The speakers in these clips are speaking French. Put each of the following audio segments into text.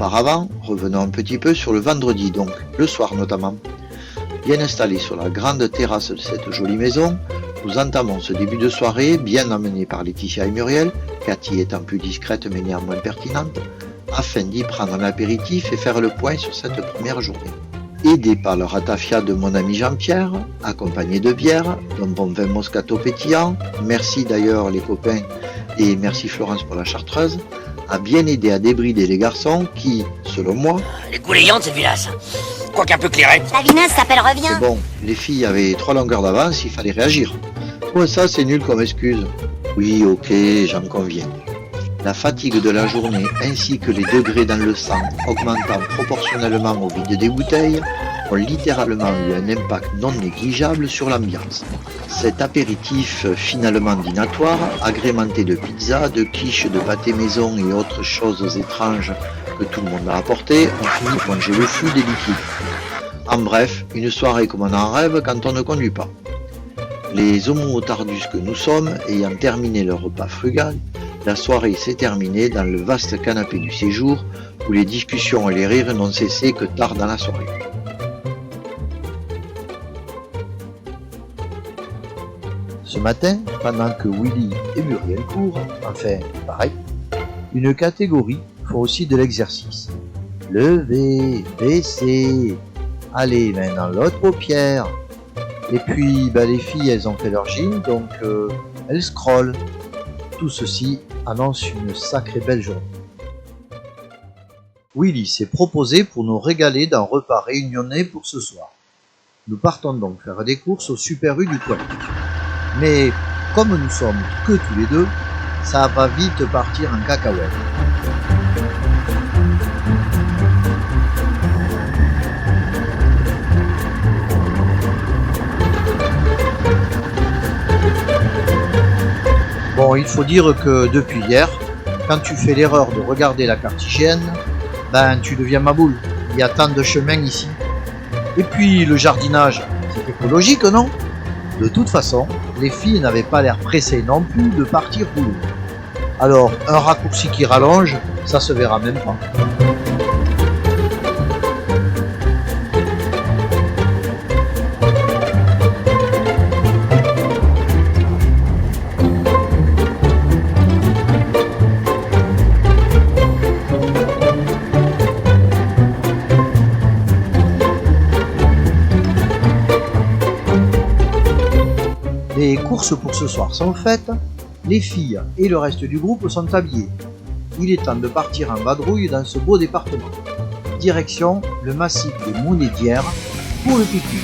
Auparavant, revenons un petit peu sur le vendredi, donc le soir notamment. Bien installé sur la grande terrasse de cette jolie maison, nous entamons ce début de soirée, bien amené par Laetitia et Muriel, Cathy étant plus discrète mais néanmoins pertinente, afin d'y prendre un apéritif et faire le point sur cette première journée. Aidé par le ratafia de mon ami Jean-Pierre, accompagné de bière, d'un bon vin moscato pétillant, merci d'ailleurs les copains et merci Florence pour la chartreuse, a bien aidé à débrider les garçons qui, selon moi... Les goulayants de cette vinasse, quoique un peu clairette. La vinasse s'appelle revient. C'est bon, les filles avaient 3 longueurs d'avance, il fallait réagir. Ouais, ça c'est nul comme excuse. Oui, ok, j'en conviens. La fatigue de la journée ainsi que les degrés dans le sang augmentant proportionnellement au vide des bouteilles ont littéralement eu un impact non négligeable sur l'ambiance. Cet apéritif finalement dînatoire, agrémenté de pizza, de quiches, de pâté maison et autres choses étranges que tout le monde a apporté, ont fini de manger le flux des liquides. En bref, une soirée comme on en rêve quand on ne conduit pas. Les homo tardus que nous sommes, ayant terminé leur repas frugal, la soirée s'est terminée dans le vaste canapé du séjour où les discussions et les rires n'ont cessé que tard dans la soirée. Ce matin, pendant que Willy et Muriel courent, enfin pareil, une catégorie font aussi de l'exercice. Lever, baisser, allez maintenant l'autre paupière. Et puis les filles elles ont fait leur gym donc elles scrollent. Tout ceci annonce une sacrée belle journée. Willy s'est proposé pour nous régaler d'un repas réunionnais pour ce soir. Nous partons donc faire des courses au Super U du coin. Mais comme nous sommes que tous les deux, ça va vite partir en cacahuète. Bon, il faut dire que depuis hier, quand tu fais l'erreur de regarder la carte hygiène, tu deviens ma boule. Il y a tant de chemins ici. Et puis le jardinage, c'est écologique, non? De toute façon, les filles n'avaient pas l'air pressées non plus de partir rouler. Alors, un raccourci qui rallonge, ça se verra même pas. Les courses pour ce soir sont faites, les filles et le reste du groupe sont habillés. Il est temps de partir en vadrouille dans ce beau département. Direction le massif de Montdidier pour le pique-nique.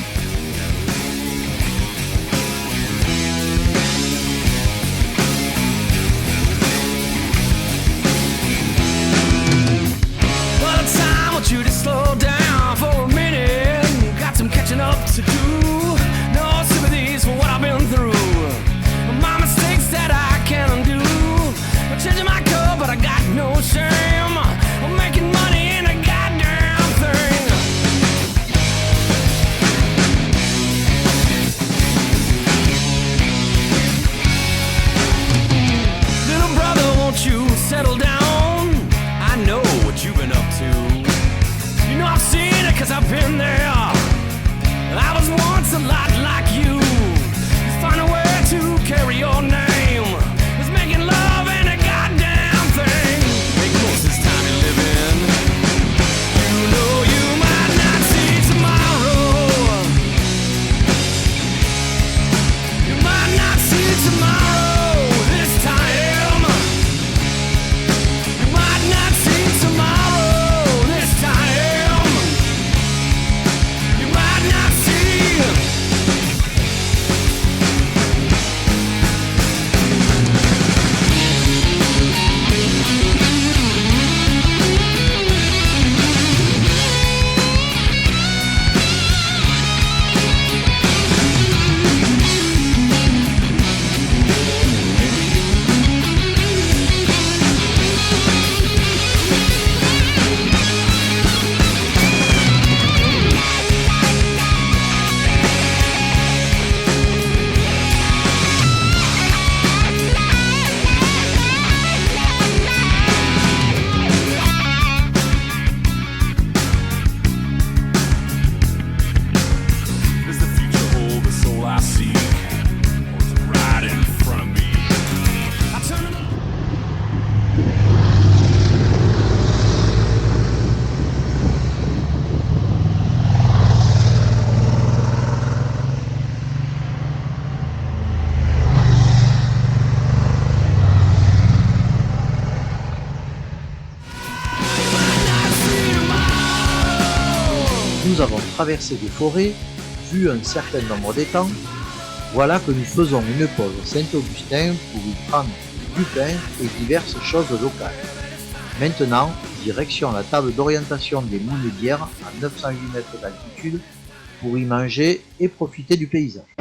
traversé des forêts, vu un certain nombre d'étangs, voilà que nous faisons une pause Saint-Augustin pour y prendre du pain et diverses choses locales. Maintenant, direction la table d'orientation des Moulinières à 908 mètres d'altitude pour y manger et profiter du paysage.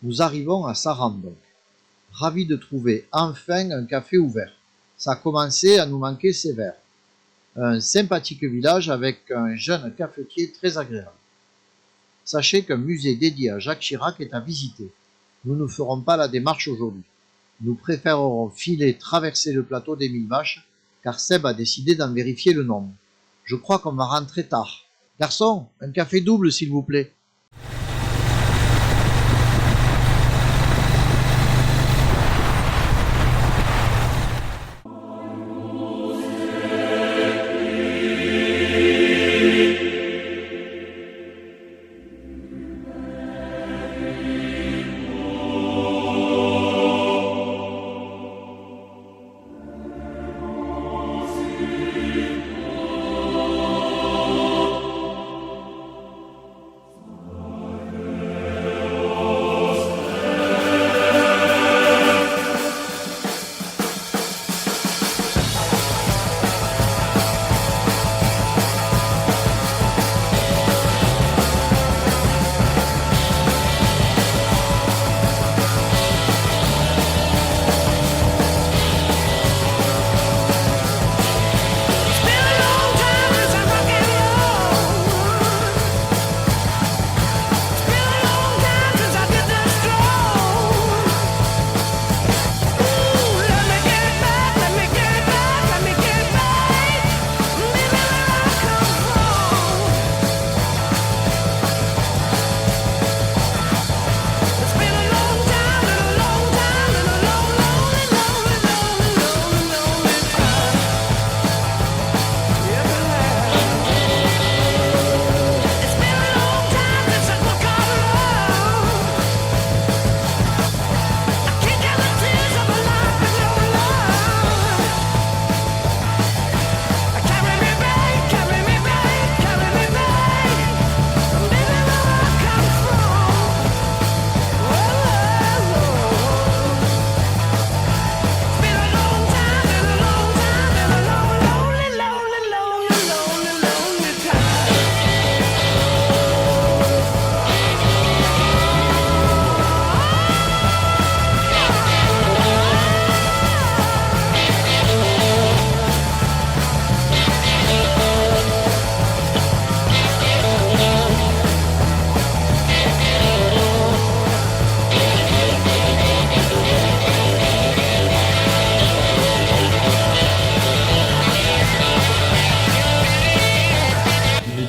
Nous arrivons à Sarande. Ravi de trouver enfin un café ouvert. Ça commençait à nous manquer sévère. Un sympathique village avec un jeune cafetier très agréable. Sachez qu'un musée dédié à Jacques Chirac est à visiter. Nous ne ferons pas la démarche aujourd'hui. Nous préférerons filer traverser le plateau des Mille Vaches, car Seb a décidé d'en vérifier le nombre. Je crois qu'on va rentrer tard. Garçon, un café double s'il vous plaît.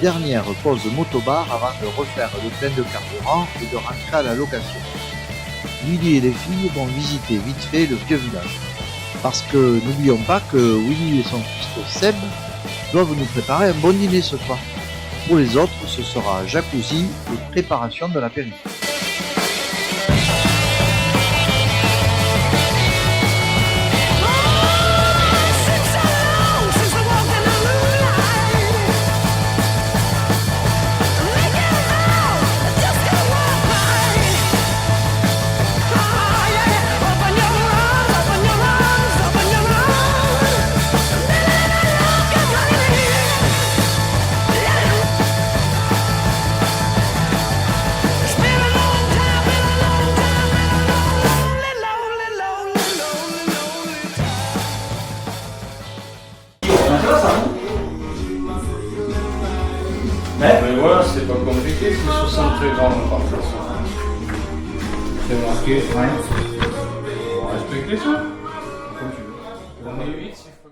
dernière pause motobar avant de refaire le plein de carburant et de rentrer à la location. Willy et les filles vont visiter vite fait le vieux village. Parce que n'oublions pas que Willy et son fils Seb doivent nous préparer un bon dîner ce soir. Pour les autres, ce sera jacuzzi et préparation de l'apéritif. Mais voilà, c'est pas compliqué, c'est 63 grammes par place. C'est marqué, hein. On va respecter ça. Comme tu veux. On est 8, s'il faut.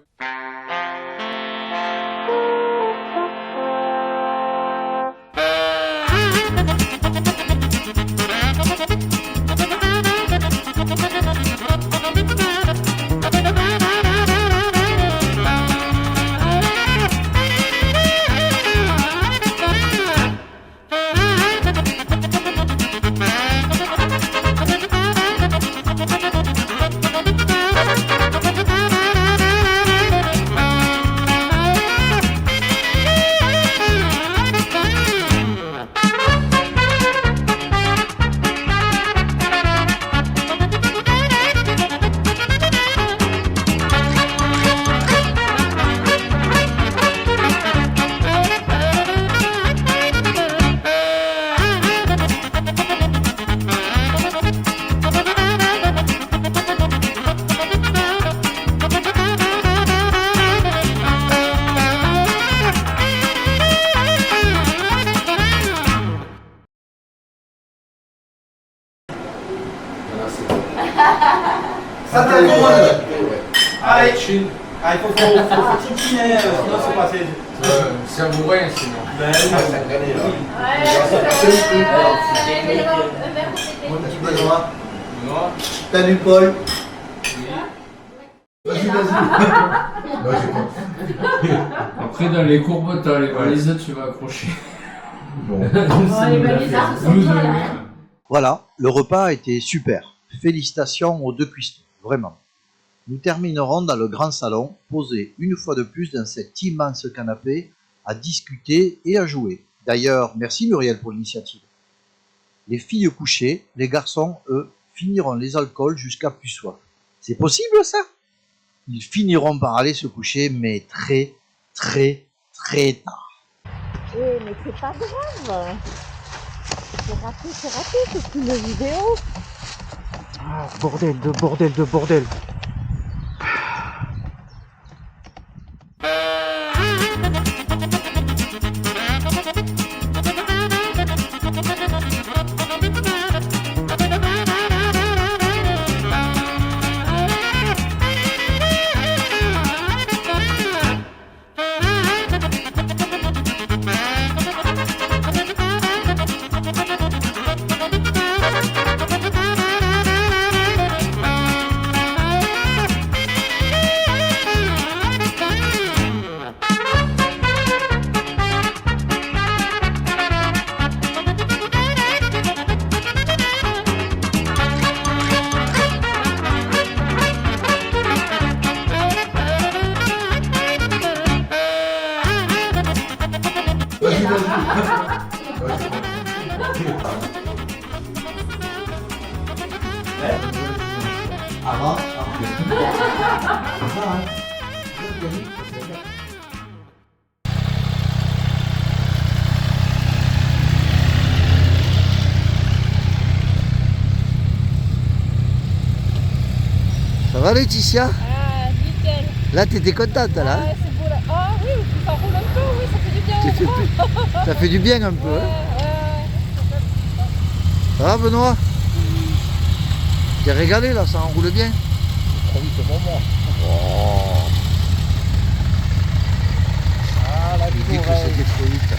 Ça t'aide. Allez, il faut titiner, sinon c'est pas assez. C'est un bourrin sinon. Mon petit Benoît. Salut Paul. Vas-y. Après, dans les courbes, t'as les balises, tu vas accrocher. Voilà, le repas a été super. Félicitations aux deux cuistots, vraiment. Nous terminerons dans le grand salon, posés une fois de plus dans cet immense canapé, à discuter et à jouer. D'ailleurs, merci Muriel pour l'initiative. Les filles couchées, les garçons, eux, finiront les alcools jusqu'à plus soif. C'est possible ça? Ils finiront par aller se coucher, mais très tard. Mais c'est pas grave. C'est raté, c'est une vidéo. Ah, bordel. Ça va Laetitia? Ah, nickel. Là t'étais contente là? Ah, c'est beau là. Ah oui, ça roule un peu, oui, ça fait du bien. Ça fait du bien un peu. Ouais, Ça va Benoît? T'es régalé là, ça enroule bien? Trop vite pour moi. Oh. Ah, la Il dit que c'était trop vite.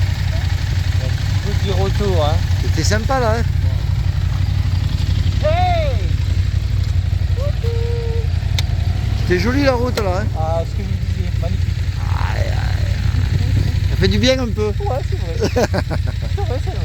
tour. Hein. C'était sympa là. Hein. Hey! C'était joli la route là. Hein. Ah, ce que vous disiez, magnifique. Ça fait du bien un peu. Ouais, c'est vrai. C'est vrai, c'est vrai.